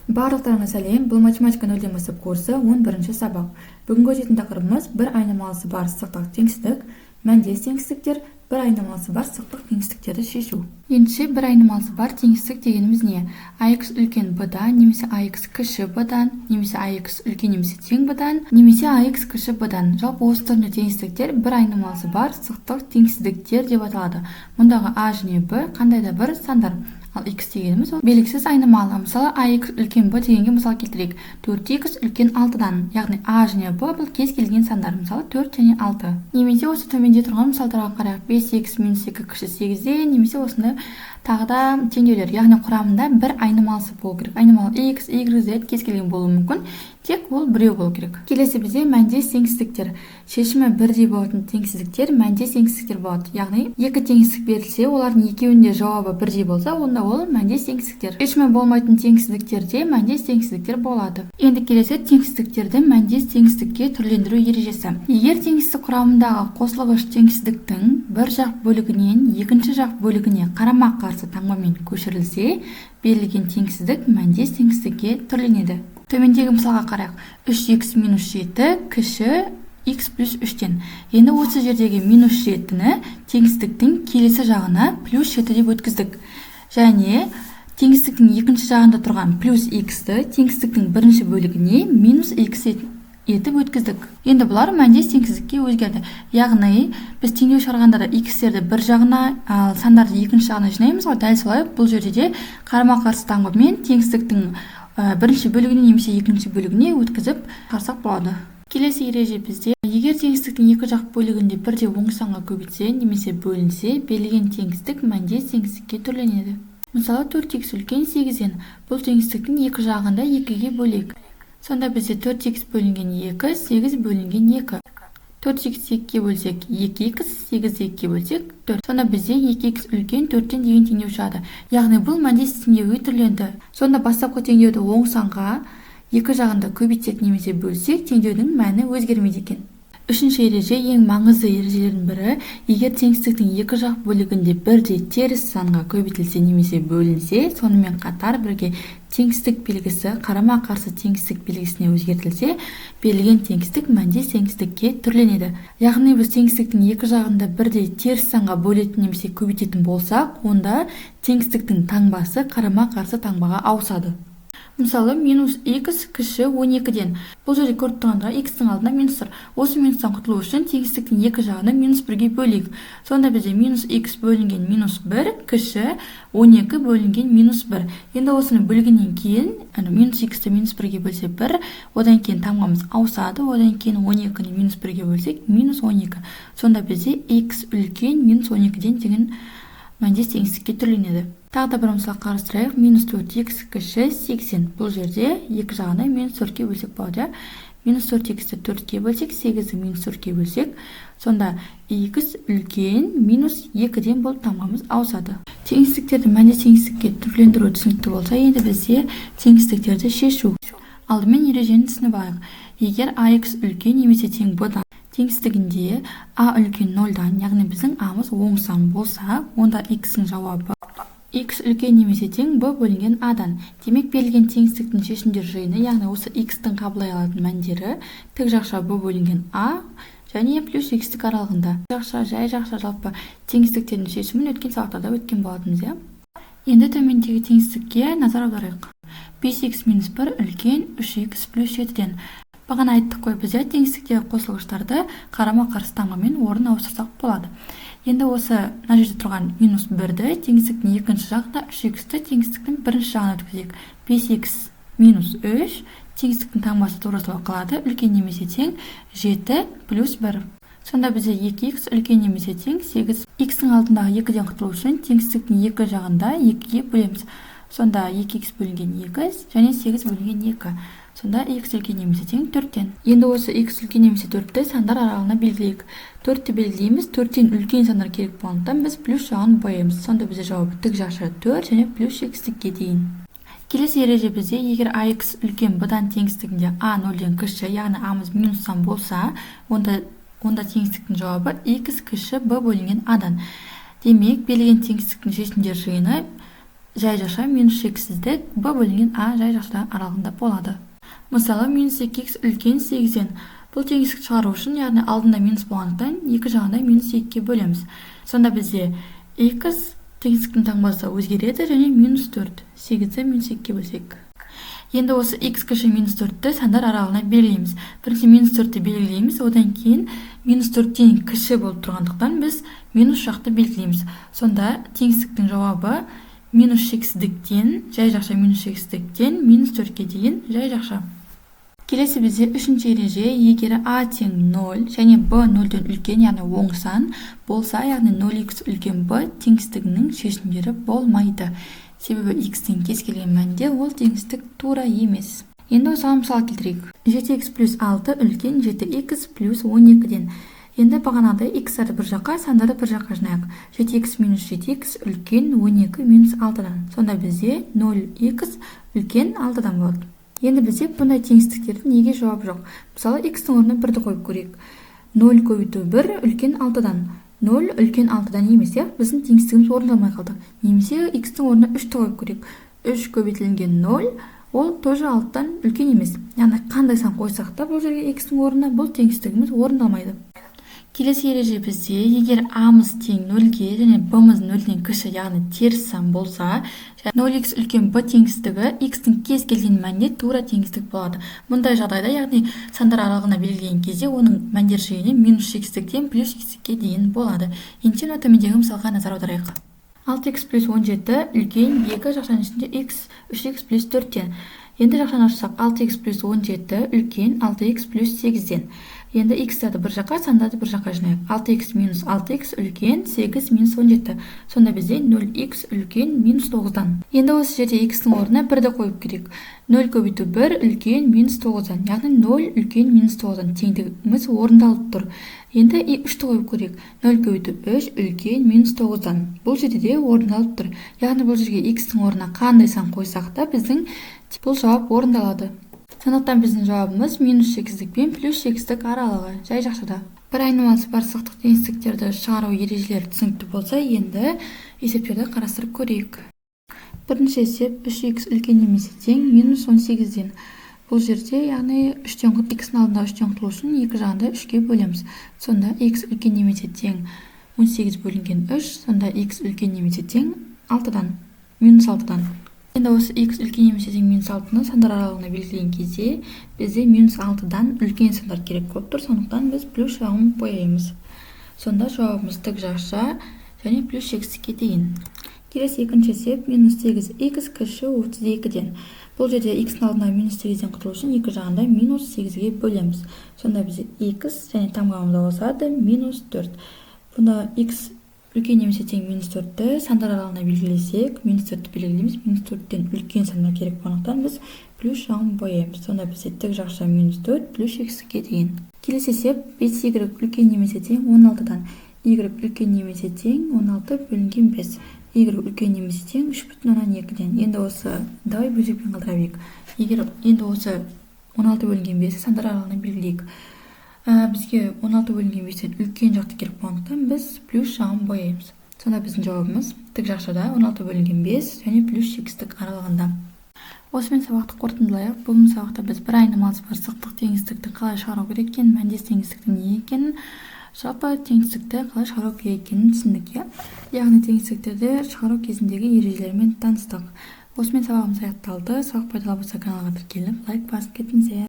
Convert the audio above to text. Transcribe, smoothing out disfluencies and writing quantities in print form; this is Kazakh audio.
Барлықтарыңа сәлем. Бұл математика нөлден бастап курсы 11-ші сабақ. Бүгінгі өтетін тақырыбымыз бір айнымалысы бар сызықтық теңсіздік, мәндес теңсіздіктер, бір айнымалысы бар сызықтық теңсіздіктерді шешу. Ендеше бір айнымалысы бар теңсіздік дегеніміз не? Ax үлкен b-дан, немесе Ax кіші b-дан, немесе Ax үлкен немесе тең b-дан, немесе Ax кіші b-дан. Жалпы осы түрлі теңсіздіктер бір айнымалысы бар сызықтық теңсіздіктер деп аталады. Мұндағы a және b қандай да бір сандар. Ал x дегеніміз ол белгісіз айнымалы. Мысалы ax үлкен b дегенге мысал келтірейік. 4x үлкен 6-дан. Яғни a және b бұл кез келген сандар. Мысалы 4 және 6. Немесе осы төменде тұрған мысалдарға қарайық. 5x минус 2 кіші 8-ден, немесе осындай тағы да теңдеулер. Яғни құрамында бір айнымалысы болу керек. Айнымалы x, y, z кез келген болуы мүмкін. Тек ол біреу болу керек. Келесі бізде мәндес теңсіздіктер. Шешімі бірдей болатын теңсіздіктер мәндес теңсіздіктер болады. Яғни екі теңсіздік берілсе, олардың екеуінде жауабы бірдей болса, онда ол мәндес теңсіздіктер. Шешімі болмайтын теңсіздіктерде мәндес теңсіздіктер болады. Енді келесі теңсіздіктерді мәндес теңсіздікке түрлендіру ережесі. Егер теңсіздік құрамындағы қосылғыш теңсіздіктің бір жақ бөлігінен екінші жақ бөлігіне қарама-қарсы таңбамен көшірілсе, берілген теңсіздік мәндес теңсіздікке түрленеді. Төмендегі мысалға қарайық. 3x минус 7 кіші x плюс 3-тен. Енді осы жердегі минус 7-ні теңсіздіктің келесі жағына плюс 7 деп өткіздік. Және теңсіздіктің екінші жағында тұрған плюс x-ті теңсіздіктің бірінші бөлігіне минус x етіп өткіздік. Енді бұлар мәндес теңсіздікке өзгерді. Яғни біз теңдеу шығарғанда да x-терді бір жағына, ал сандарды екінші жағына жинаймыз ғой. Дәл солай бұл жерде де қарама-қарсы таңбамен теңсіздіктің бірінші бөлігіне немесе екінші бөлігіне өткізіп қарсақ болады. Келесі ереже бізде егер теңсіздіктің екі жақ бөлігінде бірде оң санға көбейтсе немесе бөлінсе, берілген теңсіздік мәндес теңсіздікке түрленеді. Мысалы 4x үлкен 8-ден. Бұл теңсіздіктің екі жағында 2-ге бөлейік. Сонда бізде 4x бөлінген 2, 8 бөлінген 2. 4x 2-ге бөлсек 2x, 8-ді 2-ге бөлсек 4. Сонда бізде 2x үлкен 4-тен деген теңдеу шығады. Яғни бұл мәндес теңдеуге түрленді. Сонда бастапқы теңдеуді оң санға екі жағында көбейтсек немесе бөлсек, теңдеудің мәні өзгермейді екен. Үшінші ереже ең маңызды ережелердің бірі, егер теңсіздіктің екі жақ бөлігінде бірде теріс санға көбейтілсе немесе бөлінсе, сонымен қатар бірге теңсіздік белгісі қарама-қарсы теңсіздік белгісіне өзгертілсе, берілген теңсіздік мәндес теңсіздікке түрленеді. Яғни біз теңсіздіктің екі жағында бірде теріс санға бөлетін немесе көбейтетін болсақ, онда теңсіздіктің таңбасы қарама-қарсы таңбаға ауысады. Мысалы, минус x кіші 12-ден. Бұл жерде көріп тұрғанда x-тің алдында минус тұр. Осы минустан құтылу үшін теңсіздіктің екі жағына минус 1-ге бөлейік. Сонда бізде минус x бөлінген минус 1 кіші 12 бөлінген минус 1. Енді осыны бөлгеннен кейін, минус x-ті минус 1-ге бөлсе 1, одан кейін таңбамыз ауысады, одан кейін 12-ні минус 1-ге бөлсек минус 12. Сонда бізде x үлкен минус 12-ден деген мәндес теңсіздікке түрленеді. Тағы да бір мысал қарастырайық. Минус 4x кіші 80. Бұл жерде екі жағына минус 4-ге бөлсек болады. Минус 4x-ті 4-ге бөлсек, 8-ді минус 4-ге бөлсек, сонда x үлкен минус 2-ден бұл таңбамыз ауысады. Теңсіздіктерді мәндес теңсіздікке түрлендіру түсінікті болса, енді бізде теңсіздіктерді шешу. Алдымен ережені түсініп алайық. Егер ax үлкен немесе тең b-дан теңсіздігінде a үлкен 0-дан, яғни біздің a-мыз оң сан болса, онда x-ің жауабы x үлкен немесе тең b бөлінген a-дан. Демек берілген теңсіздіктің шешімдер жиыны, яғни осы x-тің қабылдай алатын мәндері тік жақша b бөлінген a және плюс x-тік аралығында. Жақша, жай жақша жалпы теңсіздіктердің шешімін өткен сабақтарда өткен болатынбыз. Енді төмендегі теңсіздікке назар аударайық. 5x минус 1 үлкен 3x плюс 7-ден. Бағана айттық қой, бізде теңсіздіктегі қосылғыштарды қарама-қарсы таңбамен орын ауыстырсақ болады. Енді осы мына жерде тұрған минус 1-ді теңсіздіктің екінші жағында 3x-ті теңсіздіктің бірінші жағына өткізейік. 5x минус 3 теңсіздіктің таңбасы турасылы қалады, үлкен немесе тең 7 плюс 1. Сонда бізде 2x үлкен немесе тең 8. X-тің алдындағы 2-ден құтылу үшін теңсіздіктің екі жағында 2-ге бөлеміз. Сонда 2x бөлінген 2 және 8 бөлінген 2. Сонда x үлкен немесе тең 4-тен. Енді осы x үлкен немесе 4-ті сандар аралығына белгілейік. 4-ті белгілейміз, 4-тен үлкен сандар керек болғандықтан біз плюс жағын боямыз. Сонда бізде жауабы тік жақша 4 және плюс x-тікке дейін. Келесі ереже бізде егер ax үлкен b-дан теңсіздігінде a 0-ден кіші, яғни a-мыз минус сан болса, онда теңсіздіктің жауабы x кіші b бөлінген a-дан. Демек, берілген теңсіздіктің шешімдер жиыны жай жақша минус шексіздік b бөлінген a жай жақша аралығында болады. Мысалы, минус 2x үлкен 8-ден. Бұл теңестікті шығару үшін, яғни алдында минус болғандықтан, екі жағында минус 2-ге бөлеміз. Сонда бізде x теңестіктің таңбасы өзгереді және минус 4. 8-ді минус 2-ге бөлсек. Енді осы x кіші минус 4-ті сандар аралығына белгілейміз. Бірінші минус 4-ті белгілейміз, одан кейін минус 4-тен кіші болып тұрғандықтан біз минус жақты белгілейміз. Сонда теңестіктің жауабы минус шексіздіктен, жай жақша минус шексіздіктен минус 4-ке дейін жай жақша. Келесі бізде үшінші ереже, егер a тең 0 және b 0-ден үлкен, яғни оң сан болса, яғни 0x үлкен b теңістігінің шешімдері болмайды. Себебі x-тің кез келген мәнде ол теңістік тура емес. Енді осыған мысал келтірейік. 7x плюс 6 үлкен 7x плюс 12-ден. Енді бағанағыдай x-арды бір жаққа, сандарды бір жаққа жинайық. 7x минус 7x үлкен 12 минус 6-дан. Сонда бізде 0x үлкен 6-дан болады. Енді бізде бұндай теңістіктердің неге жауап жоқ. Мысалы, x-тің орнына 1-ді қойып көрейік. 0 көбейту 1 үлкен 6-дан. 0 үлкен 6-дан емес, біздің теңістігіміз орындалмай қалды. Немесе x-тің орнына 3-ті қойып көрейік. 3 көбейтілген 0, ол тоже 6-дан үлкен емес. Яғни қандай сан қойсақ та бұл жерге x-тің орнына бұл теңістігіміз орындалмайды. Келесі ереже бізде, егер a-мыз тең 0-ге және b-мыз 0-ден кіші, яғни теріс сан болса, 0x үлкен b теңістігі x-тің кез келген мәнде тура теңістік болады. Мұндай жағдайда, яғни сандар аралығына белгілеген кезде оның мәндер жиыны минус шексіздіктен плюс шексіздікке дейін болады. Енді төмендегі мысалға назар аударайық. 6x плюс 17 үлкен 2 жақшаның ішінде x 3x плюс 4-тен. Енді жақшаны ашсақ 6x плюс 17 үлкен 6x плюс 8-ден. Енді x-тарды бір жаққа, сандарды бір жаққа жинайық. 6x минус 6x үлкен 8 минус 17. Сонда бізде 0x үлкен минус 9-дан. Енді осы жерде x-тің орнына 1-ді қойып керек. 0 көбейту 1 үлкен минус 9-дан. Яғни 0 үлкен минус 9-дан теңдігіміз орындалып тұр. Енді 3-ті қойып көрейік. 0 көбейту 3 үлкен минус 9-дан. Бұл жерде де орындалып тұр. Яғни бұл жерге x-тің орнына қандай сан қойсақ та біздің бұл жауап орындалады. Сондықтан біздің жауабымыз минус шексіздік пен плюс шексіздік аралығы, жай жақшада. Бір айнымалысы бар сызықтық теңістіктерді шығару ережелері түсінікті болса, енді есептерді қарастырып көрейік. Бірінші есеп 3x үлкен немесе тең минус 18-ден. Бұл жерде, яғни x-ның алдында 3-тен құтылу үшін екі жағында 3-ге бөлеміз. Сонда x үлкен немесе тең 18 бөлінген 3, сонда x үлкен немесе тең 6-дан, минус 6-дан. Енді осы x үлкен немесе тең минус 6-ны сандар аралығына белгілеген кезде бізде минус 6-дан үлкен сандар керек болып тұр, сондықтан біз плюс жағын бояймыз. Сонда жауабымыз тік жақша және плюс шексіздікке дейін. Келесі екінші есеп минус 8x кіші 32-ден. Бұл жерде x-ның алдына минус 8-ден құтылу үшін екі жағында минус 8-ге бөлеміз. Сонда бізде x және тамғамызда болсады минус 4. Бұнда x үлкен немесе тең минус 4-ті сандар аралығына белгілесек, минус 4-ті белгілейміз. Минус 4-тен үлкен сандар керек болғандықтан біз плюс жағын бояймыз. Сонда бізде тік жақша минус 4 плюс шексіздікке дейін. Келесі есеп 5y үлкен немесе тең 16-дан. Y үлкен немесе тең 16 бөлінген 5. Y үлкен немесе тең 3,2-ден. Енді осы давай бөлшекпен қалдыра берейік. Егер енді осы 16 бөлінген 5 сандар аралығына белгілейік. Бізге 16 бөлінген 5-тен үлкен жақты керек болғандықтан біз плюс жағын бояймыз. Сонда біздің жауабымыз тік жақшада 16 бөлінген 5 және плюс шексіздік аралығында. Осымен сабақты қорытындылайық. Бүгінгі сабақта біз бір айнымалысы бар сызықтық теңістікті қалай шығару керек екенін, мәндес теңістіктің не екенін, жалпы теңістікті қалай шығару керек екенін түсіндік. Яғни теңістіктерді шығару кезіндегі ережелермен таныстық. Осымен сабағымыз аяқталды. Сабақ пайдалы болса каналға тіркеліп, лайк басып кетіңіздер.